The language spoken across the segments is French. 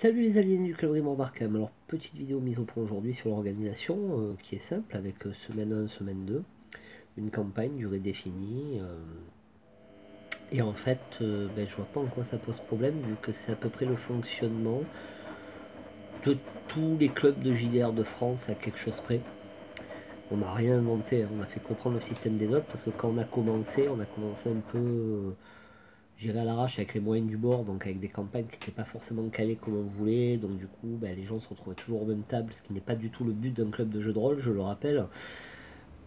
Salut les aliénés du Club Raymond Barkham. Alors, petite vidéo mise au point aujourd'hui sur l'organisation qui est simple avec semaine 1, semaine 2, une campagne, durée définie. Et en fait, je vois pas en quoi ça pose problème vu que c'est à peu près le fonctionnement de tous les clubs de JDR de France à quelque chose près. On n'a rien inventé, hein. On a fait comprendre le système des autres parce que quand on a commencé un peu. J'irai à l'arrache avec les moyens du bord, donc avec des campagnes qui n'étaient pas forcément calées comme on voulait, donc du coup les gens se retrouvaient toujours aux mêmes tables, ce qui n'est pas du tout le but d'un club de jeu de rôle, je le rappelle.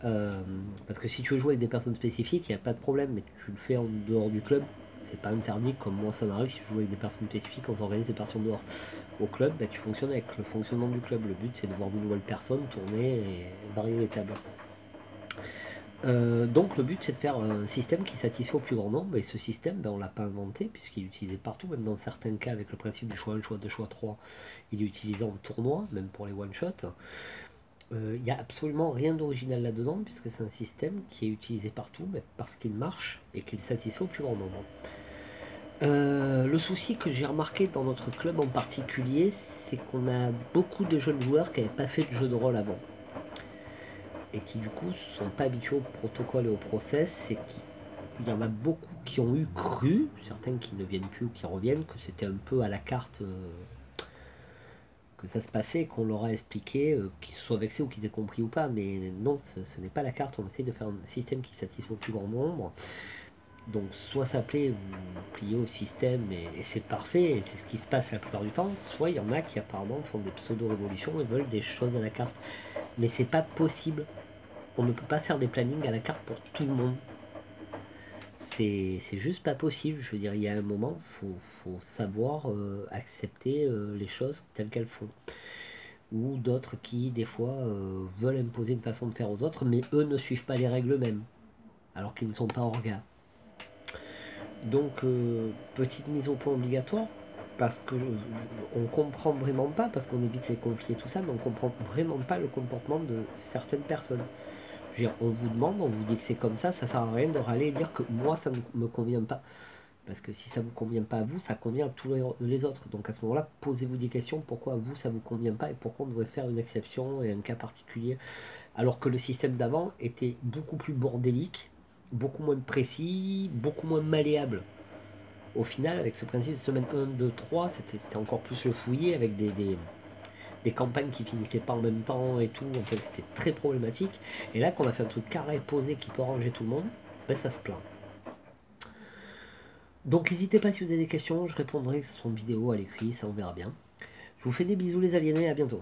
Euh, Parce que si tu veux jouer avec des personnes spécifiques, il n'y a pas de problème, mais tu le fais en dehors du club, c'est pas interdit, comme moi ça m'arrive, si je joue avec des personnes spécifiques, on s'organise des parties en dehors. Au club, tu fonctionnes avec le fonctionnement du club, le but c'est de voir de nouvelles personnes tourner et varier les tables. Donc le but c'est de faire un système qui satisfait au plus grand nombre, et ce système on l'a pas inventé puisqu'il est utilisé partout, même dans certains cas avec le principe du choix 1, choix 2, choix 3, il est utilisé en tournoi, même pour les one-shots. Il n'y a absolument rien d'original là-dedans puisque c'est un système qui est utilisé partout parce qu'il marche et qu'il satisfait au plus grand nombre. Le souci que j'ai remarqué dans notre club en particulier, c'est qu'on a beaucoup de jeunes joueurs qui n'avaient pas fait de jeu de rôle avant et qui du coup sont pas habitués au protocole et au process, et qu'il y en a beaucoup qui ont eu cru, certains qui ne viennent plus ou qui reviennent, que c'était un peu à la carte que ça se passait, qu'on leur a expliqué, qu'ils se soient vexés ou qu'ils aient compris ou pas, mais non, ce n'est pas la carte, on essaie de faire un système qui satisfait au plus grand nombre. Donc soit ça plaît, vous pliez au système et c'est parfait, et c'est ce qui se passe la plupart du temps, soit il y en a qui apparemment font des pseudo-révolutions et veulent des choses à la carte. Mais c'est pas possible. On ne peut pas faire des plannings à la carte pour tout le monde. C'est juste pas possible. Je veux dire, il y a un moment, faut savoir accepter les choses telles qu'elles font. Ou d'autres qui, des fois, veulent imposer une façon de faire aux autres, mais eux ne suivent pas les règles mêmes, alors qu'ils ne sont pas orgas. Donc, petite mise au point obligatoire, parce que on comprend vraiment pas, parce qu'on évite les conflits et tout ça, mais on comprend vraiment pas le comportement de certaines personnes. Je veux dire, on vous demande, on vous dit que c'est comme ça sert à rien de râler et dire que moi ça ne me convient pas. Parce que si ça ne vous convient pas à vous, ça convient à tous les autres. Donc à ce moment-là, posez-vous des questions, pourquoi à vous ça ne vous convient pas et pourquoi on devrait faire une exception et un cas particulier. Alors que le système d'avant était beaucoup plus bordélique, beaucoup moins précis, beaucoup moins malléable. Au final, avec ce principe de semaine 1, 2, 3, c'était encore plus le fouillis avec des campagnes qui finissaient pas en même temps et tout. En fait, c'était très problématique. Et là, qu'on a fait un truc carré, posé, qui peut ranger tout le monde, ça se plaint. Donc n'hésitez pas si vous avez des questions, je répondrai que ce soit en vidéo, à l'écrit, ça on verra bien. Je vous fais des bisous les aliénés, à bientôt.